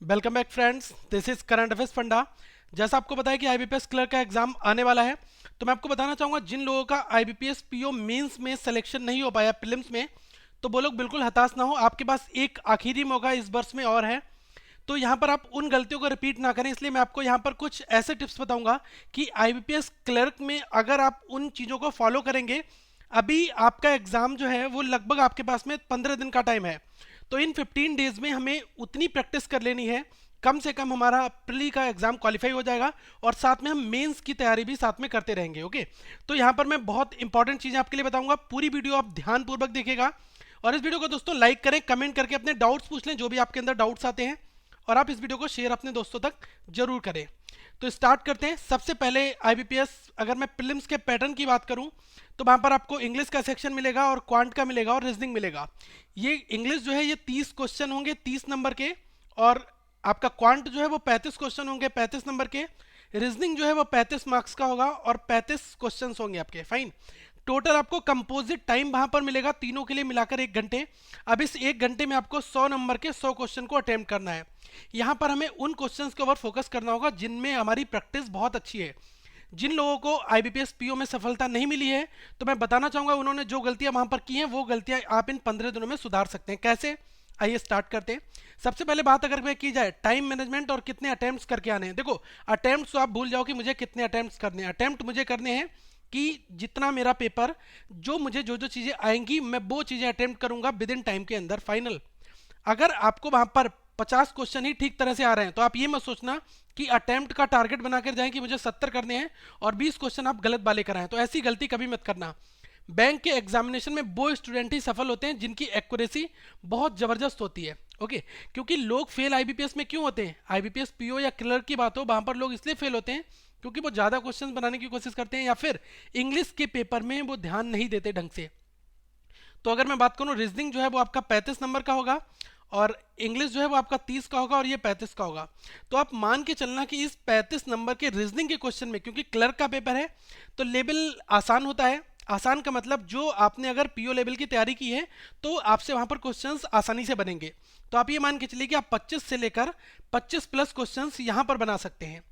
Welcome back friends, this is current affairs funda. जैसा आपको पता है कि आईबीपीएस क्लर्क का एग्जाम आने वाला है, तो मैं आपको बताना चाहूंगा जिन लोगों का आईबीपीएस पीओ मेंस में सिलेक्शन नहीं हो पाया प्रीलिम्स में, तो वो लोग बिल्कुल हताश ना हो। आपके पास एक आखिरी मौका इस वर्ष में और है, तो यहाँ पर आप उन गलतियों को रिपीट ना करें। इसलिए मैं आपको यहाँ पर कुछ ऐसे टिप्स बताऊंगा कि आईबीपीएस क्लर्क में अगर आप उन चीज़ों को फॉलो करेंगे, अभी आपका एग्जाम जो है वो लगभग आपके पास में 15 दिन का टाइम है, तो इन 15 डेज में हमें उतनी प्रैक्टिस कर लेनी है, कम से कम हमारा प्री का एग्जाम क्वालिफाई हो जाएगा और साथ में हम मेंस की तैयारी भी साथ में करते रहेंगे। ओके, तो यहाँ पर मैं बहुत इंपॉर्टेंट चीज़ें आपके लिए बताऊंगा, पूरी वीडियो आप ध्यानपूर्वक देखिएगा और इस वीडियो को दोस्तों लाइक करें, कमेंट करके अपने डाउट्स पूछ लें, जो भी आपके अंदर डाउट्स आते हैं, और आप इस वीडियो को शेयर अपने दोस्तों तक जरूर करें। तो स्टार्ट करते हैं। सबसे पहले आईबीपीएस, अगर मैं प्रीलिम्स के पैटर्न की बात करूं, तो वहां पर आपको इंग्लिश का सेक्शन मिलेगा और क्वांट का मिलेगा और रीजनिंग मिलेगा। ये इंग्लिश जो है ये 30 क्वेश्चन होंगे 30 नंबर के, और आपका क्वांट जो है वो 35 क्वेश्चन होंगे 35 नंबर के। रीजनिंग जो है वो 35 मार्क्स का होगा और 35 क्वेश्चन होंगे आपके। फाइन। टोटल आपको कंपोजिट टाइम वहां पर मिलेगा तीनों के लिए मिलाकर 1 घंटे। अब इस 1 घंटे में आपको 100 नंबर के 100 क्वेश्चन को अटेम्प्ट करना है। यहाँ पर हमें उन क्वेश्चंस के ऊपर फोकस करना होगा जिनमें हमारी प्रैक्टिस बहुत अच्छी है। जिन लोगों को आईबीपीएस पीओ में सफलता नहीं मिली है, तो मैं बताना चाहूंगा उन्होंने जो गलतियां वहां पर की हैं वो गलतियां आप इन 15 दिनों में सुधार सकते हैं। कैसे, आइए स्टार्ट करते हैं। सबसे पहले बात अगर मैं की जाए टाइम मैनेजमेंट और कितने अटेम्प्ट्स करके आने हैं। देखो, अटेम्प्ट्स तो आप भूल जाओ कि मुझे कितने अटेम्प्ट्स करने हैं। अटेम्प्ट मुझे करने हैं कि जितना मेरा पेपर, जो मुझे जो जो चीज़ें आएंगी मैं वो चीज़ें अटेम्प्ट करूंगा विद इन टाइम के अंदर। फाइनल। अगर आपको वहां पर 50 क्वेश्चन ही ठीक तरह से आ रहे हैं, तो आप ये मत सोचना कि अटेम्प्ट का टारगेट बनाकर जाएं कि मुझे 70 करने हैं और 20 क्वेश्चन आप गलत वाले कराएं। तो ऐसी गलती कभी मत करना। बैंक के एग्जामिनेशन में वो स्टूडेंट ही सफल होते हैं जिनकी एक्यूरेसी बहुत जबरदस्त होती है। ओके, क्योंकि लोग फेल आईबीपीएस में क्यों होते हैं, आईबीपीएस पीओ या क्लर्क की बात हो, वहां पर लोग इसलिए फेल होते हैं क्योंकि वो ज्यादा क्वेश्चंस बनाने की कोशिश करते हैं या फिर इंग्लिश के पेपर में वो ध्यान नहीं देते ढंग से। तो अगर मैं बात करूं, रीजनिंग जो है वो आपका 35 नंबर का होगा और इंग्लिश जो है वो आपका 30 का होगा और ये 35 का होगा। तो आप मान के चलना कि इस 35 नंबर के रीजनिंग के क्वेश्चन में, क्योंकि क्लर्क का पेपर है तो लेवल आसान होता है। आसान का मतलब जो आपने अगर पीओ लेवल की तैयारी की है तो आपसे वहां पर क्वेश्चंस आसानी से बनेंगे। तो आप ये मान के चलिए कि आप 25 से लेकर 25 प्लस क्वेश्चंस यहां पर बना सकते हैं।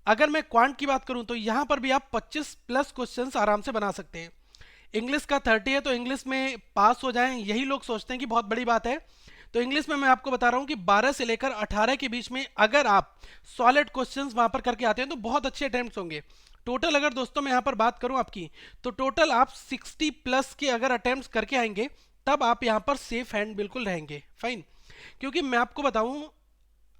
अगर मैं क्वांट की बात करूं तो यहां पर भी आप 25 प्लस क्वेश्चंस आराम से बना सकते हैं। इंग्लिश का 30 है तो इंग्लिश में पास हो जाएं, यही लोग सोचते हैं कि बहुत बड़ी बात है। तो इंग्लिश में मैं आपको बता रहा हूं कि 12 से लेकर 18 के बीच में अगर आप सॉलिड क्वेश्चंस वहां पर करके आते हैं तो बहुत अच्छे अटेम्प्ट्स होंगे। टोटल अगर दोस्तों मैं यहां पर बात करूं आपकी, तो टोटल आप 60 प्लस के अगर अटेम्प्ट्स करके आएंगे तब आप यहां पर सेफ हैंड बिल्कुल रहेंगे। फाइन। क्योंकि मैं आपको बताऊं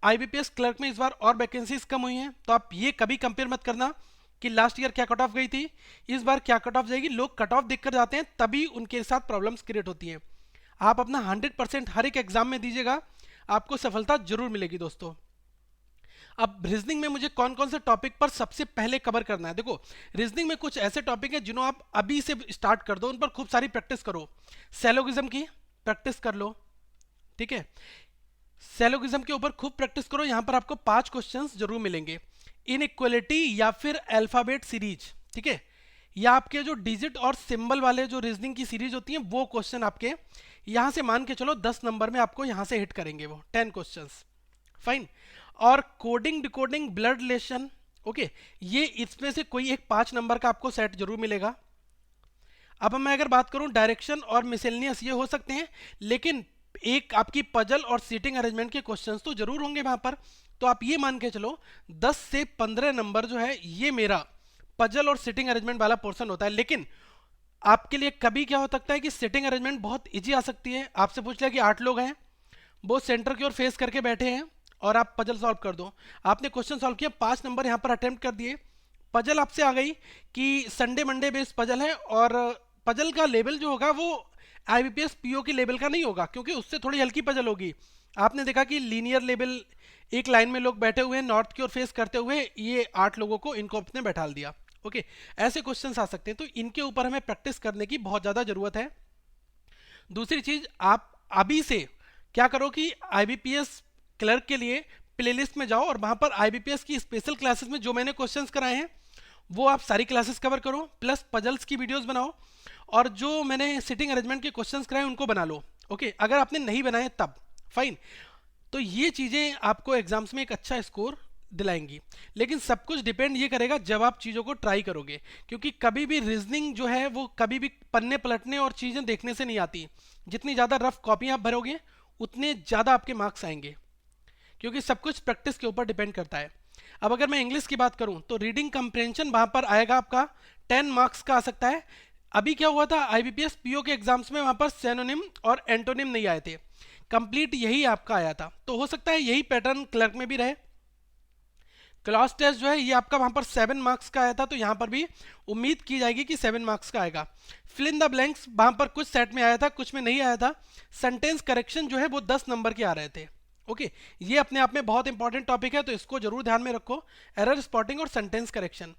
आईबीपीएस क्लर्क में इस बार और वैकेंसीज कम हुई हैं, तो आप ये कभी कंपेयर मत करना कि लास्ट ईयर क्या कट ऑफ गई थी, इस बार क्या कट ऑफ जाएगी। लोग कट ऑफ देखकर जाते हैं तभी उनके साथ प्रॉब्लम्स क्रिएट होती हैं। आप अपना 100% हर एक एग्जाम में दीजिएगा, आपको सफलता जरूर मिलेगी दोस्तों। अब रीजनिंग में मुझे कौन कौन से टॉपिक पर सबसे पहले कवर करना है। देखो, रीजनिंग में कुछ ऐसे टॉपिक हैं जिन्हों आप अभी से स्टार्ट कर दो, उन पर खूब सारी प्रैक्टिस करो। सैलोगिज्म की प्रैक्टिस कर लो, ठीक है। सैलोगिज्म के ऊपर खूब प्रैक्टिस करो। यहां पर आपको 5 क्वेश्चंस जरूर मिलेंगे। इनइक्वलिटी या फिर अल्फाबेट सीरीज, ठीक है, या आपके जो डिजिट और सिंबल वाले जो रीजनिंग की सीरीज होती है वो क्वेश्चन आपके यहां से मान के चलो 10 नंबर में आपको यहां से हिट करेंगे वो 10 क्वेश्चंस। फाइन। और coding decoding blood relation, okay, ये इसमें से कोई एक 5 नंबर का आपको सेट जरूर मिलेगा। अब मैं अगर बात करूं डायरेक्शन और मिसेलनियस, ये हो सकते हैं, लेकिन एक आपकी पजल और सीटिंग अरेंजमेंट के क्वेश्चंस तो जरूर होंगे वहां पर। तो आप ये मान के चलो 10 से 15 नंबर जो है ये मेरा पजल और सिटिंग अरेंजमेंट वाला पोर्शन होता है। लेकिन आपके लिए कभी क्या हो सकता है कि सिटिंग अरेंजमेंट बहुत इजी आ सकती है। आपसे पूछ लिया कि 8 लोग हैं, वो सेंटर की ओर फेस करके बैठे हैं और आप पजल सॉल्व कर दो। आपने क्वेश्चन सॉल्व किया, 5 नंबर यहां पर अटेम्प्ट कर दिए। पजल आपसे आ गई कि संडे मंडे बेस्ड पजल है और पजल का लेवल जो होगा वो आईबीपीएस पीओ के लेवल का नहीं होगा, क्योंकि उससे थोड़ी हल्की पजल होगी। आपने देखा कि लीनियर लेवल एक लाइन में लोग बैठे हुए हैं नॉर्थ की ओर फेस करते हुए, ये 8 लोगों को इनको अपने बैठा दिया। ओके, ऐसे क्वेश्चंस आ सकते हैं, तो इनके ऊपर हमें प्रैक्टिस करने की बहुत ज्यादा जरूरत है। दूसरी चीज, आप अभी से क्या करो कि आईबीपीएस क्लर्क के लिए प्लेलिस्ट में जाओ और वहां पर आईबीपीएस की स्पेशल क्लासेस में जो मैंने क्वेश्चंस कराए हैं वो आप सारी क्लासेस कवर करो, प्लस पजल्स की वीडियोस बनाओ और जो मैंने सिटिंग अरेंजमेंट के क्वेश्चंस कराए उनको बना लो। ओके, अगर आपने नहीं बनाए तब। फाइन। तो ये चीज़ें आपको एग्जाम्स में एक अच्छा स्कोर दिलाएंगी। लेकिन सब कुछ डिपेंड ये करेगा जब आप चीज़ों को ट्राई करोगे, क्योंकि कभी भी रीजनिंग जो है वो कभी भी पन्ने पलटने और चीज़ें देखने से नहीं आती। जितनी ज़्यादा रफ कॉपी आप भरोगे उतने ज़्यादा आपके मार्क्स आएंगे, क्योंकि सब कुछ प्रैक्टिस के ऊपर डिपेंड करता है। अब अगर मैं इंग्लिश की बात करूं तो रीडिंग कंप्रेंशन वहां पर आएगा आपका 10 मार्क्स का आ सकता है। अभी क्या हुआ था, आईबीपीएस पीओ के एग्जाम्स में वहां पर सिनोनिम और एंटोनिम नहीं आए थे, कंप्लीट यही आपका आया था। तो हो सकता है यही पैटर्न क्लर्क में भी रहे। क्लॉज टेस्ट जो है ये आपका वहां पर 7 मार्क्स का आया था, तो यहां पर भी उम्मीद की जाएगी कि 7 मार्क्स का आएगा। फिल इन द ब्लैंक्स वहां पर कुछ सेट में आया था, कुछ में नहीं आया था। सेंटेंस करेक्शन जो है वो 10 नंबर के आ रहे थे। ओके, ये अपने आप में बहुत इंपॉर्टेंट टॉपिक है, तो इसको जरूर ध्यान में रखो। एरर स्पॉटिंग और सेंटेंस करेक्शन।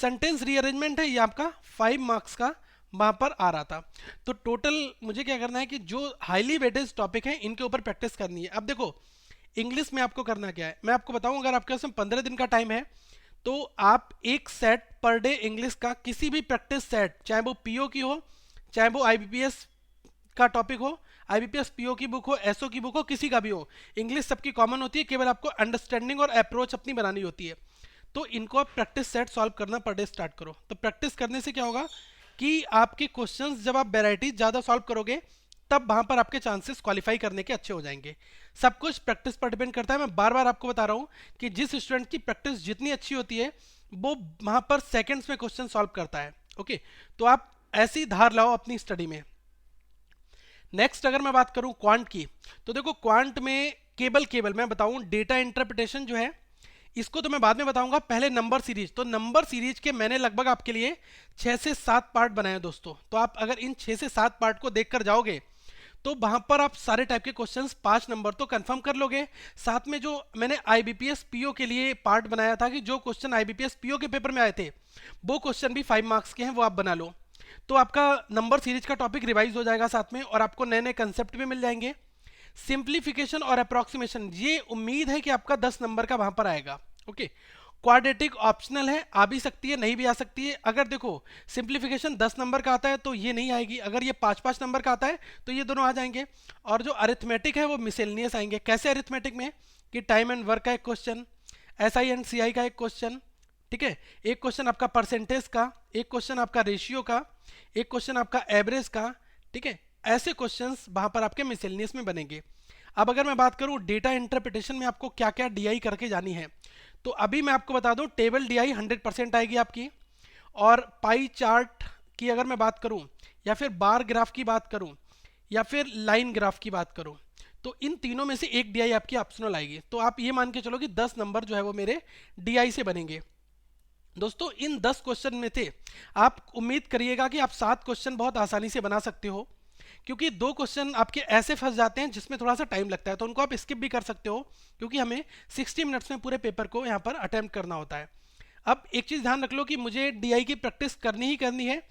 सेंटेंस रीअरेंजमेंट है ये आपका 5 मार्क्स का वहां पर आ रहा था। तो टोटल मुझे क्या करना है कि जो हाईली वेटेज टॉपिक है इनके ऊपर प्रैक्टिस करनी है। अब देखो इंग्लिश में आपको करना क्या है, मैं आपको बताऊं। अगर आपके पास में 15 दिन का टाइम है तो आप एक सेट पर डे इंग्लिश का किसी भी प्रैक्टिस सेट, चाहे वो पीओ की हो, चाहे वो आईबीपीएस का टॉपिक हो, आईबीपीएस पीओ की बुक हो, एसओ की बुक हो, किसी का भी हो, इंग्लिश सबकी कॉमन होती है, केवल आपको अंडरस्टैंडिंग और अप्रोच अपनी बनानी होती है। तो इनको आप प्रैक्टिस सेट सॉल्व करना पर डे स्टार्ट करो। तो प्रैक्टिस करने से क्या होगा कि आपके क्वेश्चंस जब आप वेराइटी ज़्यादा सॉल्व करोगे तब वहां पर आपके चांसेस क्वालिफाई करने के अच्छे हो जाएंगे। सब कुछ प्रैक्टिस पर डिपेंड करता है। मैं बार बार आपको बता रहा हूं कि जिस स्टूडेंट की प्रैक्टिस जितनी अच्छी होती है वो वहां पर सेकंड्स में क्वेश्चन सॉल्व करता है। ओके, तो आप ऐसी धार लाओ अपनी स्टडी में। नेक्स्ट अगर मैं बात करूं क्वांट की, तो देखो क्वांट में केवल मैं बताऊं डेटा इंटरप्रिटेशन जो है इसको तो मैं बाद में बताऊंगा, पहले नंबर सीरीज। तो नंबर सीरीज के मैंने लगभग आपके लिए 6 से 7 पार्ट बनाए हैं दोस्तों। तो आप अगर इन 6 से 7 पार्ट को देखकर जाओगे तो वहां पर आप सारे टाइप के क्वेश्चंस 5 नंबर तो कंफर्म कर लोगे। साथ में जो मैंने आईबीपीएस पीओ के लिए पार्ट बनाया था कि जो क्वेश्चन आईबीपीएस पीओ के पेपर में आए थे वो क्वेश्चन भी 5 मार्क्स के हैं, वो आप बना लो। तो आपका नंबर सीरीज का टॉपिक रिवाइज हो जाएगा साथ में, और आपको नए नए कंसेप्ट भी मिल जाएंगे। सिंप्लीफिकेशन और अप्रोक्सीमेशन, ये उम्मीद है कि आपका 10 नंबर का वहां पर आएगा। ओके, क्वाड्रेटिक ऑप्शनल है, आ भी सकती है नहीं भी आ सकती है। अगर देखो सिंप्लीफिकेशन 10 नंबर का आता है तो ये नहीं आएगी, अगर ये 5-5 नंबर का आता है तो ये दोनों आ जाएंगे। और जो अरिथमेटिक है वो मिसेलनियस आएंगे। कैसे अरिथमेटिक में कि टाइम एंड वर्क का एक क्वेश्चन, एसआई एंड सीआई का एक क्वेश्चन, ठीक है, एक क्वेश्चन आपका परसेंटेज का, एक क्वेश्चन आपका रेशियो का, एक क्वेश्चन आपका एवरेज का, ठीक है। ऐसे क्वेश्चंस वहां पर आपके मिसेलनियस में बनेंगे। अब अगर मैं बात करूं डेटा इंटरप्रिटेशन में आपको क्या क्या डीआई करके जानी है, तो अभी मैं आपको बता दूं टेबल डीआई 100% आएगी आपकी। और पाई चार्ट की अगर मैं बात करूं, या फिर बार ग्राफ की बात करूं, या फिर लाइन ग्राफ की बात करूं, तो इन तीनों में से एक डीआई आपकी ऑप्शनल आएगी। तो आप ये मान के चलो कि 10 नंबर जो है वो मेरे डीआई से बनेंगे। दोस्तों इन 10 क्वेश्चन में थे, आप उम्मीद करिएगा कि आप 7 क्वेश्चन बहुत आसानी से बना सकते हो, क्योंकि 2 क्वेश्चन आपके ऐसे फंस जाते हैं जिसमें थोड़ा सा टाइम लगता है, तो उनको आप स्किप भी कर सकते हो, क्योंकि हमें 60 मिनट्स में पूरे पेपर को यहाँ पर अटेम्प्ट करना होता है। अब एक चीज़ ध्यान रख लो कि मुझे डीआई की प्रैक्टिस करनी ही करनी है,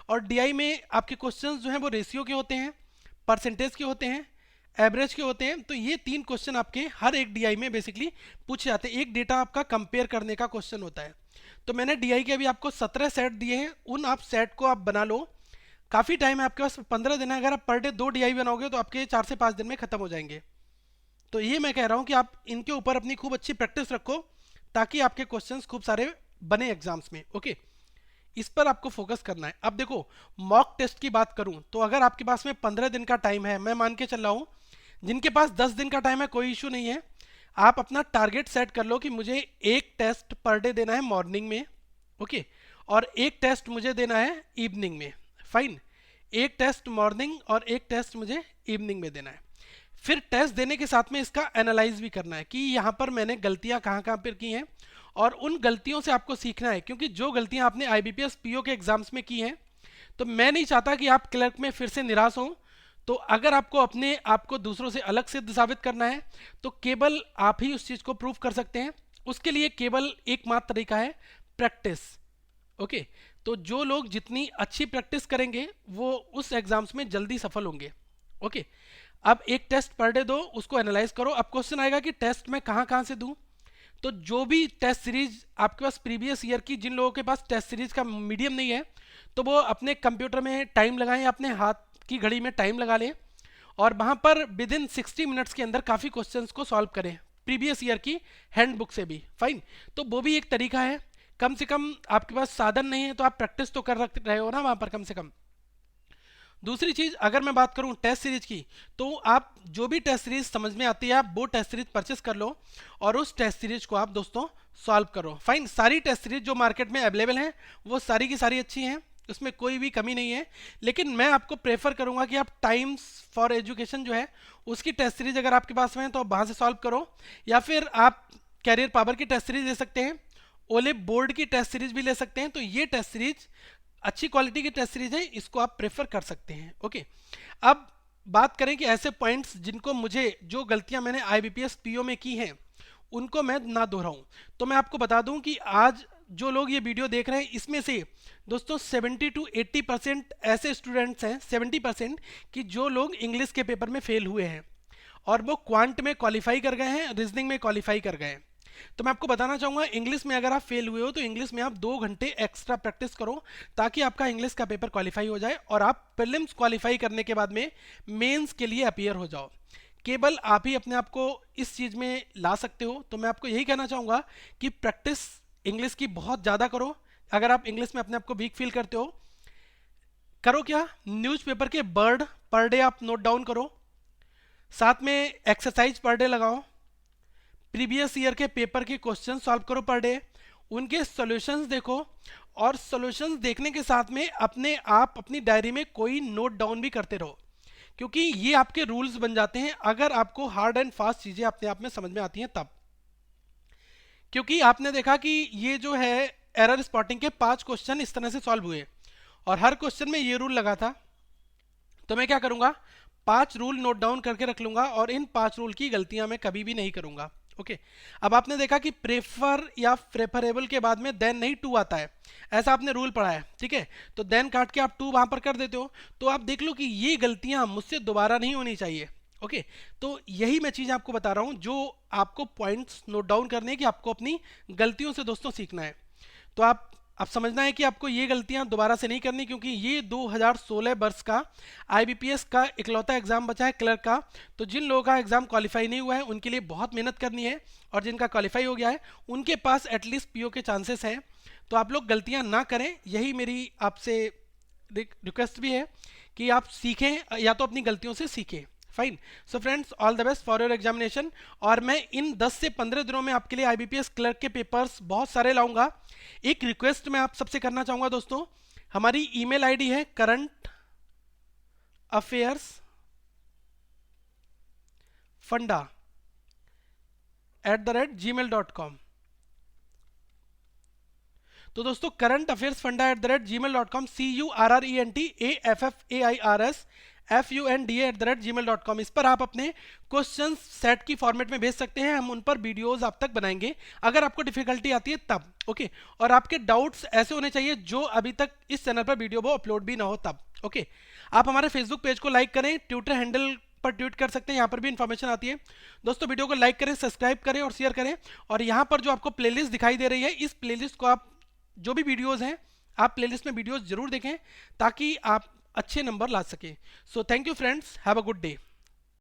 और डीआई में आपके क्वेश्चंस जो हैं वो रेशियो के होते हैं, परसेंटेज के होते हैं, एवरेज के होते हैं। तो ये 3 क्वेश्चन आपके हर एक डीआई में बेसिकली पूछे जाते हैं। एक डेटा आपका कंपेयर करने का क्वेश्चन होता है। तो मैंने डीआई के अभी आपको 17 सेट दिए हैं, उन आप सेट को आप बना लो। काफ़ी टाइम है आपके पास, 15 दिन है। अगर आप पर डे 2 डीआई बनाओगे तो आपके 4 से 5 दिन में खत्म हो जाएंगे। तो ये मैं कह रहा हूँ कि आप इनके ऊपर अपनी खूब अच्छी प्रैक्टिस रखो, ताकि आपके क्वेश्चंस खूब सारे बने एग्जाम्स में। ओके, इस पर आपको फोकस करना है। अब देखो मॉक टेस्ट की बात करूं तो अगर आपके पास में 15 दिन का टाइम है, मैं मान के चल रहा हूं जिनके पास 10 दिन का टाइम है कोई इशू नहीं है, आप अपना टारगेट सेट कर लो कि मुझे एक टेस्ट पर डे देना है मॉर्निंग में, ओके, और एक टेस्ट मुझे देना है इवनिंग में। फाइन, एक टेस्ट मॉर्निंग और एक टेस्ट मुझे इवनिंग में देना है। फिर टेस्ट देने के साथ में इसका एनालाइज भी करना है कि यहाँ पर मैंने गलतियाँ कहाँ कहाँ पर की हैं, और उन गलतियों से आपको सीखना है, क्योंकि जो गलतियाँ आपने आईबीपीएस पीओ के एग्जाम्स में की हैं, तो मैं नहीं चाहता कि आप क्लर्क में फिर से निराश हों। तो अगर आपको अपने आप को दूसरों से अलग सिद्ध साबित करना है तो केवल आप ही उस चीज़ को प्रूव कर सकते हैं। उसके लिए केवल एकमात्र तरीका है प्रैक्टिस। ओके, तो जो लोग जितनी अच्छी प्रैक्टिस करेंगे वो उस एग्जाम्स में जल्दी सफल होंगे। ओके, अब एक टेस्ट पर डे दो, उसको एनालाइज करो। अब क्वेश्चन आएगा कि टेस्ट मैं कहाँ कहाँ से दूँ। तो जो भी टेस्ट सीरीज आपके पास प्रीवियस ईयर की, जिन लोगों के पास टेस्ट सीरीज का मीडियम नहीं है तो वो अपने कंप्यूटर में टाइम लगाएं, अपने हाथ की घड़ी में टाइम लगा लें, और वहाँ पर विद इन 60 मिनट्स के अंदर काफ़ी क्वेश्चंस को सॉल्व करें प्रीवियस ईयर की हैंडबुक से भी। फाइन, तो वो भी एक तरीका है। कम से कम आपके पास साधन नहीं है तो आप प्रैक्टिस तो कर रहे हो ना वहाँ पर कम से कम। दूसरी चीज, अगर मैं बात करूं टेस्ट सीरीज की, तो आप जो भी टेस्ट सीरीज समझ में आती है आप वो टेस्ट सीरीज परचेस कर लो और उस टेस्ट सीरीज को आप दोस्तों सॉल्व करो। फाइन, सारी टेस्ट सीरीज जो मार्केट में अवेलेबल हैं वो सारी की सारी अच्छी हैं, उसमें कोई भी कमी नहीं है। लेकिन मैं आपको प्रेफर करूंगा कि आप टाइम्स फॉर एजुकेशन जो है उसकी टेस्ट सीरीज अगर आपके पास में है तो आप वहां से सॉल्व करो, या फिर आप कैरियर पावर की टेस्ट सीरीज ले सकते हैं, ओले बोर्ड की टेस्ट सीरीज भी ले सकते हैं। तो ये टेस्ट सीरीज अच्छी क्वालिटी की टेस्ट सीरीज है, इसको आप प्रेफर कर सकते हैं। ओके, अब बात करें कि ऐसे पॉइंट्स जिनको मुझे, जो गलतियां मैंने आईबीपीएस पीओ में की हैं उनको मैं ना दोहराऊं, तो मैं आपको बता दूं कि आज जो लोग ये वीडियो देख रहे हैं इसमें से दोस्तों 70 to 80% ऐसे स्टूडेंट्स हैं, 70% कि जो लोग इंग्लिश के पेपर में फेल हुए हैं और वो क्वांट में क्वालिफाई कर गए हैं, रीजनिंग में क्वालिफाई कर गए हैं। तो मैं आपको बताना चाहूंगा, इंग्लिश में अगर आप फेल हुए हो तो इंग्लिश में आप 2 घंटे एक्स्ट्रा प्रैक्टिस करो ताकि आपका इंग्लिश का पेपर क्वालिफाई हो जाए और आप प्रीलिम्स क्वालिफाई करने के बाद में मेंस के लिए अपीयर हो जाओ। केवल आप ही अपने आप को इस चीज में ला सकते हो। तो मैं आपको यही कहना चाहूंगा कि प्रैक्टिस इंग्लिश की बहुत ज्यादा करो। अगर आप इंग्लिश में अपने आप को वीक फील करते हो, करो क्या, न्यूज़पेपर के वर्ड पर डे आप नोट डाउन करो, साथ में एक्सरसाइज पर डे लगाओ, प्रीवियस ईयर के पेपर के क्वेश्चन सॉल्व करो पर डे, उनके सॉल्यूशंस देखो और सॉल्यूशंस देखने के साथ में अपने आप अपनी डायरी में कोई नोट डाउन भी करते रहो, क्योंकि ये आपके रूल्स बन जाते हैं अगर आपको हार्ड एंड फास्ट चीजें अपने आप में समझ में आती हैं तब। क्योंकि आपने देखा कि ये जो है एरर स्पॉटिंग के 5 क्वेश्चन इस तरह से सॉल्व हुए और हर क्वेश्चन में ये रूल लगा था। तो मैं क्या करूंगा, 5 रूल नोट डाउन करके रख लूंगा और इन 5 रूल की गलतियां मैं कभी भी नहीं करूंगा। ओके, अब आपने देखा कि प्रेफर या प्रेफरेबल के बाद में देन नहीं टू आता है, ऐसा आपने रूल पढ़ा है, ठीक है। तो देन काट के आप टू वहां पर कर देते हो, तो आप देख लो कि ये गलतियां मुझसे दोबारा नहीं होनी चाहिए। ओके, तो यही मैं चीज आपको बता रहा हूं, जो आपको पॉइंट्स नोट डाउन करने की, आपको अपनी गलतियों से दोस्तों सीखना है। तो आप अब समझना है कि आपको ये गलतियां दोबारा से नहीं करनी, क्योंकि ये 2016 वर्ष का आईबीपीएस का इकलौता एग्जाम बचा है क्लर्क का। तो जिन लोगों का एग्जाम क्वालिफाई नहीं हुआ है उनके लिए बहुत मेहनत करनी है, और जिनका क्वालिफाई हो गया है उनके पास एटलीस्ट पीओ के चांसेस हैं। तो आप लोग गलतियां ना करें, यही मेरी आपसे रिक्वेस्ट भी है कि आप सीखें, या तो अपनी गलतियों से सीखें। Fine, so friends, all the best for your examination. और मैं इन 10 से 15 दिनों में आपके लिए आईबीपीएस क्लर्क के पेपर्स बहुत सारे लाऊंगा। एक रिक्वेस्ट मैं आप सबसे करना चाहूंगा दोस्तों, हमारी ईमेल आईडी है currentaffairsfunda@gmail.com। तो दोस्तों currentaffairsfunda@gmail.com, currentaffairsfunda@gmail.com, इस पर आप अपने क्वेश्चन सेट की फॉर्मेट में भेज सकते हैं। हम उन पर वीडियोस आप तक बनाएंगे अगर आपको डिफिकल्टी आती है तब। ओके, और आपके डाउट्स ऐसे होने चाहिए जो अभी तक इस चैनल पर वीडियो वो अपलोड भी ना हो तब। ओके, आप हमारे फेसबुक पेज को लाइक करें, ट्विटर हैंडल पर ट्वीट कर सकते हैं, यहाँ पर भी इंफॉर्मेशन आती है। दोस्तों वीडियो को लाइक करें, सब्सक्राइब करें और शेयर करें। और यहाँ पर जो आपको प्लेलिस्ट दिखाई दे रही है, इस प्लेलिस्ट को आप, जो भी वीडियोस हैं आप प्लेलिस्ट में वीडियोस जरूर देखें ताकि आप अच्छे नंबर ला सकें। So thank you friends, have a good day.